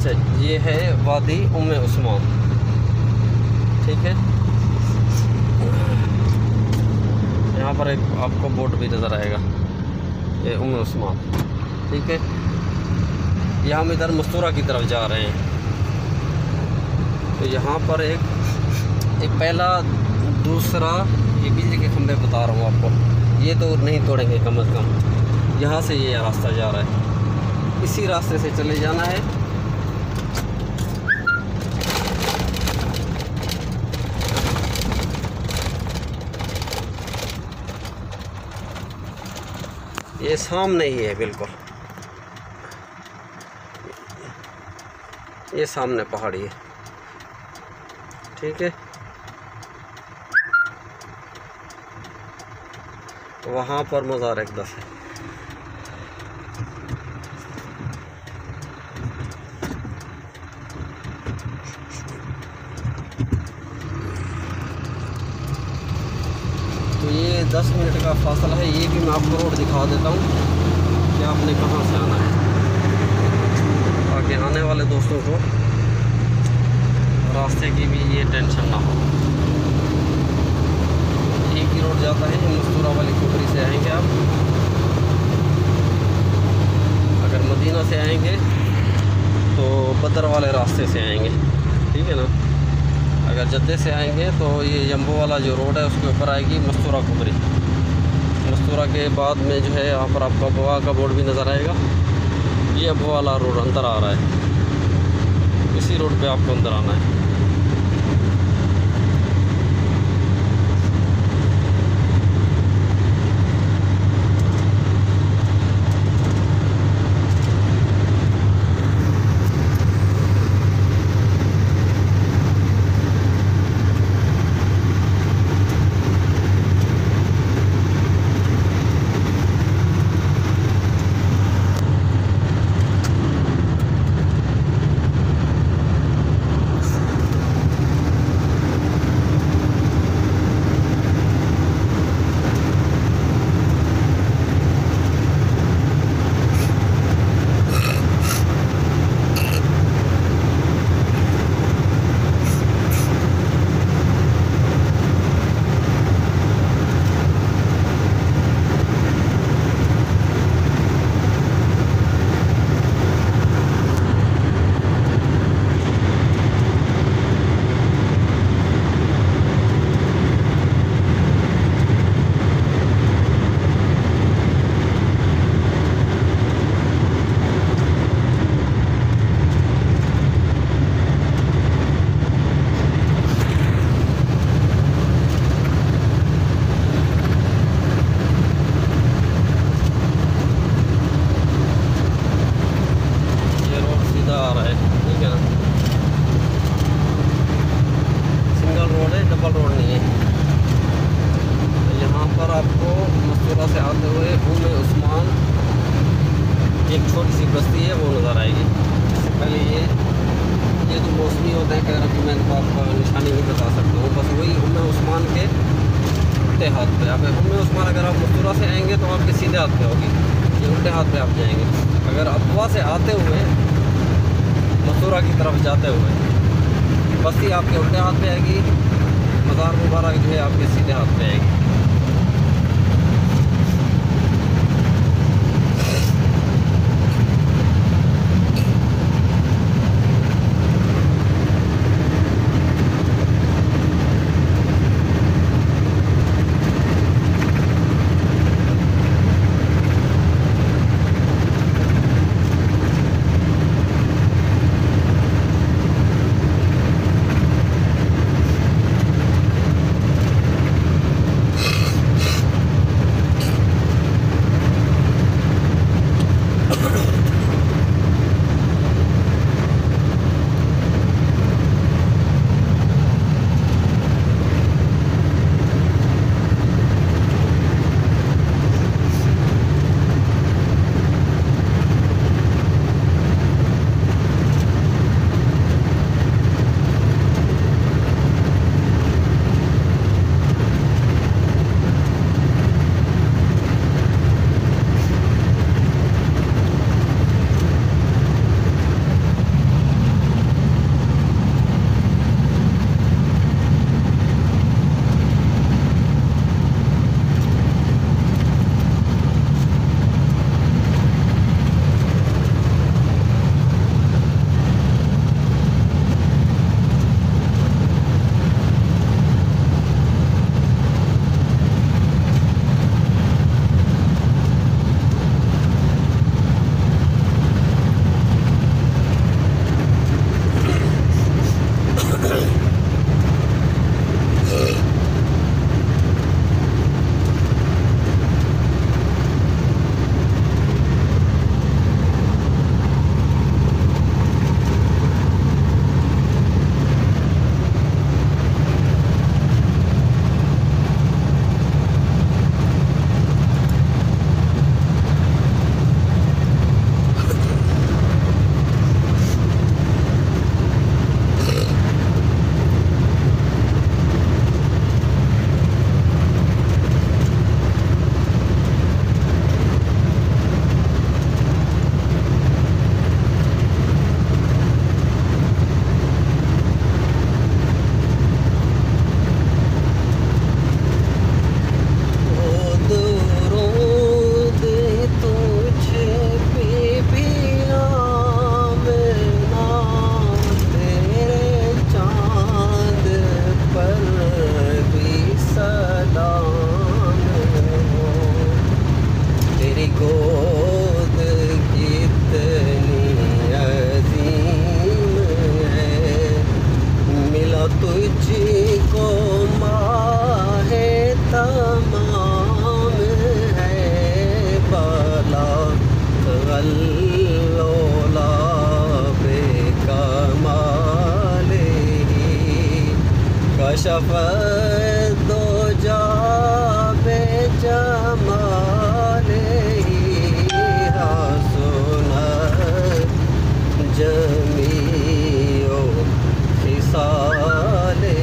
अच्छा, ये है वादी उम्मे उस्मान, ठीक है। यहाँ पर एक आपको बोट भी नज़र आएगा, ये उम्मे उस्मान, ठीक है। ये हम इधर मस्तूरा की तरफ जा रहे हैं। तो यहाँ पर एक पहला, दूसरा, ये बिजली के खंभे बता रहा हूँ आपको, ये तो नहीं तोड़ेंगे कम अज़ कम। यहाँ से ये रास्ता जा रहा है, इसी रास्ते से चले जाना है। ये सामने ही है बिल्कुल, ये सामने पहाड़ी है, ठीक है। वहाँ पर मज़ार अक़दस है। तो ये 10 मिनट का फासला है। ये भी मैं आपको रोड दिखा देता हूँ कि आपने कहाँ से आना है, ताकि आने वाले दोस्तों को रास्ते की भी ये टेंशन ना हो। एक ही रोड जाता है, मस्तूरा वाली कुफरी से आएंगे आप। अगर मदीना से आएंगे तो बदर वाले रास्ते से आएंगे, ठीक है ना। अगर जद्दे से आएंगे तो ये जम्बो वाला जो रोड है उसके ऊपर आएगी मस्तूरा कुफरी। मस्तूरा के बाद में जो है यहाँ पर आपका अबवा का बोर्ड भी नज़र आएगा। ये अबवा वाला रोड अंदर आ रहा है, इसी रोड पे आपको अंदर आना है। आपको मस्तूरा से आते हुए उम्मे उस्मान एक छोटी सी बस्ती है वो नज़र आएगी। इससे पहले ये तो मौसमी होते हैं, कह रहा कि मैं इनको आपको निशानी नहीं बता सकता हूँ। बस वही उम्मे उस्मान के उल्टे हाथ पे आप, उम्मे उस्मान अगर आप मस्तूरा से आएंगे तो आपके सीधे हाथ पे होगी, ये उल्टे हाथ पे आप जाएंगे। अगर अबवा से आते हुए मस्तूरा की तरफ जाते हुए बस्ती आपके उल्टे हाथ पे आएगी, मज़ार मुबारक जो है आपके सीधे हाथ पे आएगी। कशफ दो जाबे जमाले हसन जमीओ खिसाले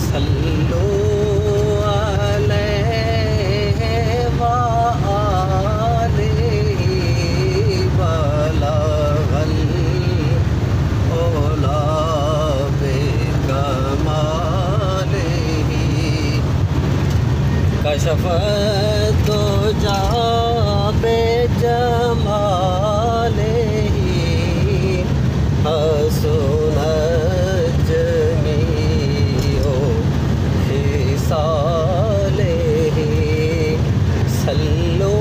सल्लू अलैहि व आलिहि बलगल ओला बेकमालिहि कशफ दो जाबे जमालिहि हसन जमीओ खिसालिहि सल्लू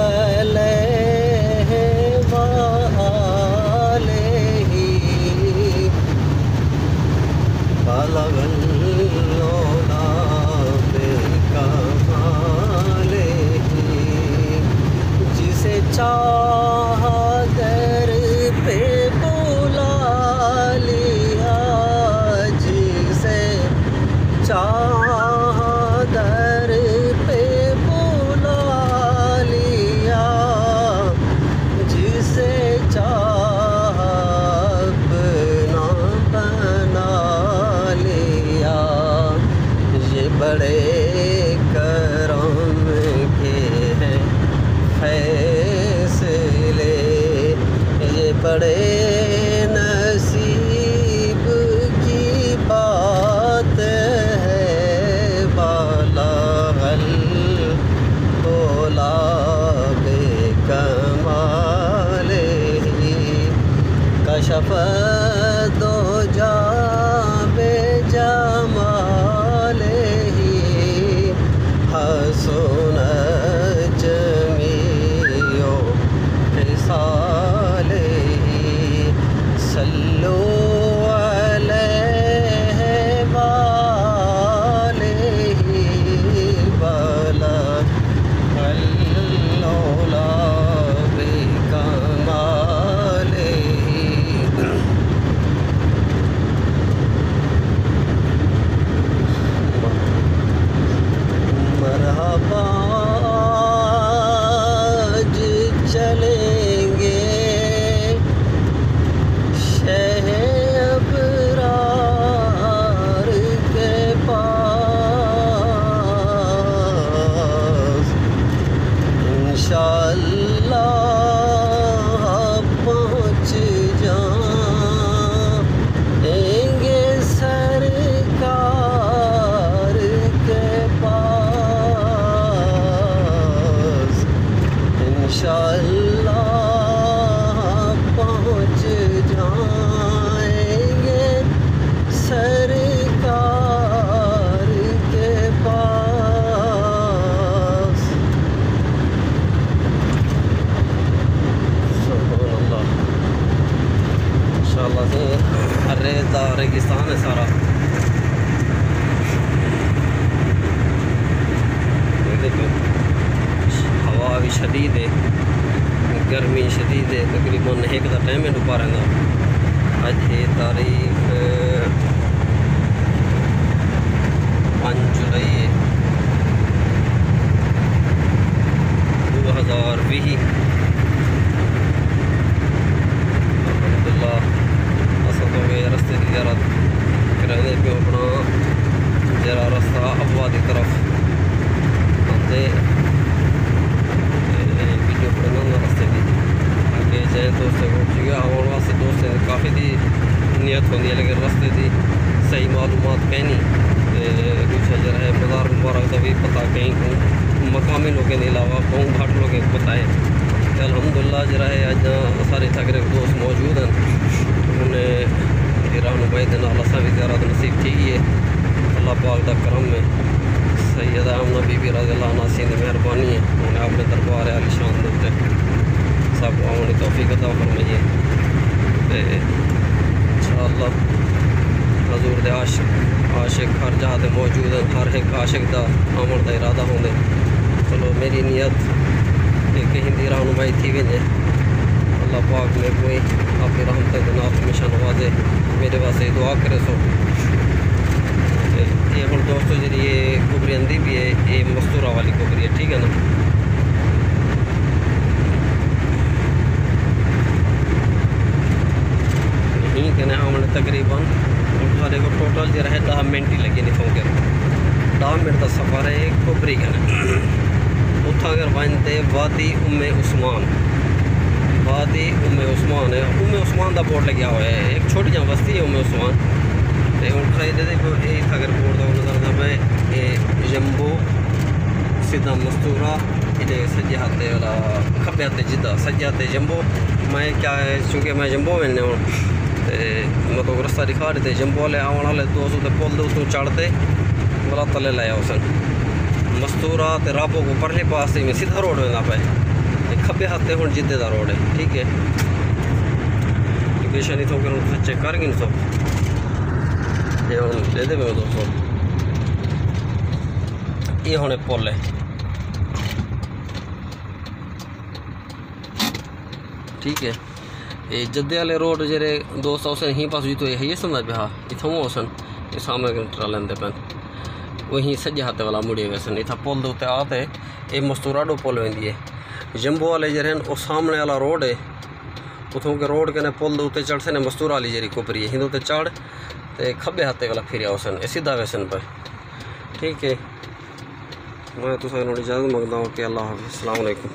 अलैहि व आलिहि बलगल ओला बेकमालिहि जिसे चाहा दर पे बुला लिया जिसे चाहा दर पे बुला लिया जिसे चाहा अपना बना लिया ये बड़े करम के हैं फैसले ये बड़े नसीब की बात है बलगल ओला बेकमालिहि कशफ दो जाबे जमालिहि हसन जमीओ खिसालिहि सल्लू अलैहि व आलिहि बलगल ओला बेकमालिहि मरहबा आज चलेंगे शह अबरार के पास इंशाअल्लाह पहुँच जाएंगे सरकार के पास इंशाअल्लाह पहुँच जाएंगे सरकार के पास सुभानअल्लाह इंशाअल्लाह से रेता रेगिस्तान है सारा हवा भी शदीद है गर्मी शदीद है तकरीबन एक का टाइम है दोपहर का अज है तारीख 5 जुलाई 2020 अलहमदुलिल्लाह असा तो रस्ते की ज़्यारत कराने पे अपना जरा रास्ता अबवा की तरफ आते वीडियो बनाना रास्ते की आगे जाए दोस्तों को जगह आने वास्ते दोस्तों काफ़ी दी नीयत होती है लेकिन रास्ते की सही मालूमात कहनी कुछ जरा है मज़ार मुबारक का भी पता कहीं को मकामी लोगों के अलावा बहुत घाट लोगों को पता है अल्हम्दुलिल्लाह जरा है अज सारे तगड़े दोस्त मौजूद हैं उन्हें ईरान भाई दिन असा भी ज़्यादा नसीब थी है अल्लाह पाक का करम है सैयदा आमना बीबी रज़ी अल्लाह नासी की मेहरबानी है उन्हें अपने दरबार आलिशान के उत्ते सब आने की तौफीक अता फरमाइए इंशाअल्लाह हजूर दे आशिक हर जगह ते मौजूद हैं हर एक आशिक का आमन का इरादा होंगे चलो मेरी नीयत कहीं दी रहनुमाई थी वजे अल्लाह पाक में कोई अपनी रहमत के नाल हमेशा नवाजे मेरे वास्ते दुआ करे सो ये हम दोस्तों जी ये कुबरी आंदी भी है, ये मस्तूरा वाली कुबरी है, ठीक है ना। यहीं कहने हमने तकरीबन सारे को टोटल जो है 10 मिनट ही लगे नहीं के 10 मिनट का सफ़र है कुबरी कहने। उतना अगर बनते वादी उम्मे उस्मान, वादी उम्मे उस्मान है, उम्मे उस्मान का बोर्ड लगे हुआ है, एक छोटी जहाँ बस्ती है उम्मे उस्मान। तो देखो ये अगर बोर्ड का नजर था मैं ये जम्बो सीधा मस्तूरा इधर सज्जे हाथे वाला खब्बे हाथे जिद्दा सज्जे हाथे जम्बो। मैं क्या है चूँकि मैं जम्बो में हूँ तो रास्ता दिखा रहे थे जम्बो वाले आने वाले दोस्त तो पुल दो चढ़ते बड़ा तले लाया उसन मस्तूरा तो राबो को परले पास में सीधा रोड में ना पाए खब्बे हाथे हूँ जिद्दे का रोड है, ठीक है। लोकेशन ही तो चेक कर गए सब ये हम ले दे दोस्तों। ये होने पुल है, ठीक है। ये जद्दे वाले रोड जेरे दोस्त उसन यहीं पास जी तो ये समझ पे हाँ इतना उसन ये सामने ट्रा लेंदे पेन वहीं सज्जे हाथे वाला मुड़े वैसन इतना पुल दे उत्ते आते ये मस्तूरा डो पुल वेंदी है। जम्बो वाले जेरे वो सामने वाला रोड है उतों के रोड के पुल दे उत्ते चढ़ से ने मस्तूरा वाली जेरी कुपरी है हिंदू ते चढ़ ते खब्बे हाथे वाला फिर उसन सीधा वैसन पर, ठीक है। मैं तो इजाज़त मंगता हूँ कि अल्लाह हाफ़िज़, अस्सलाम वालेकुम।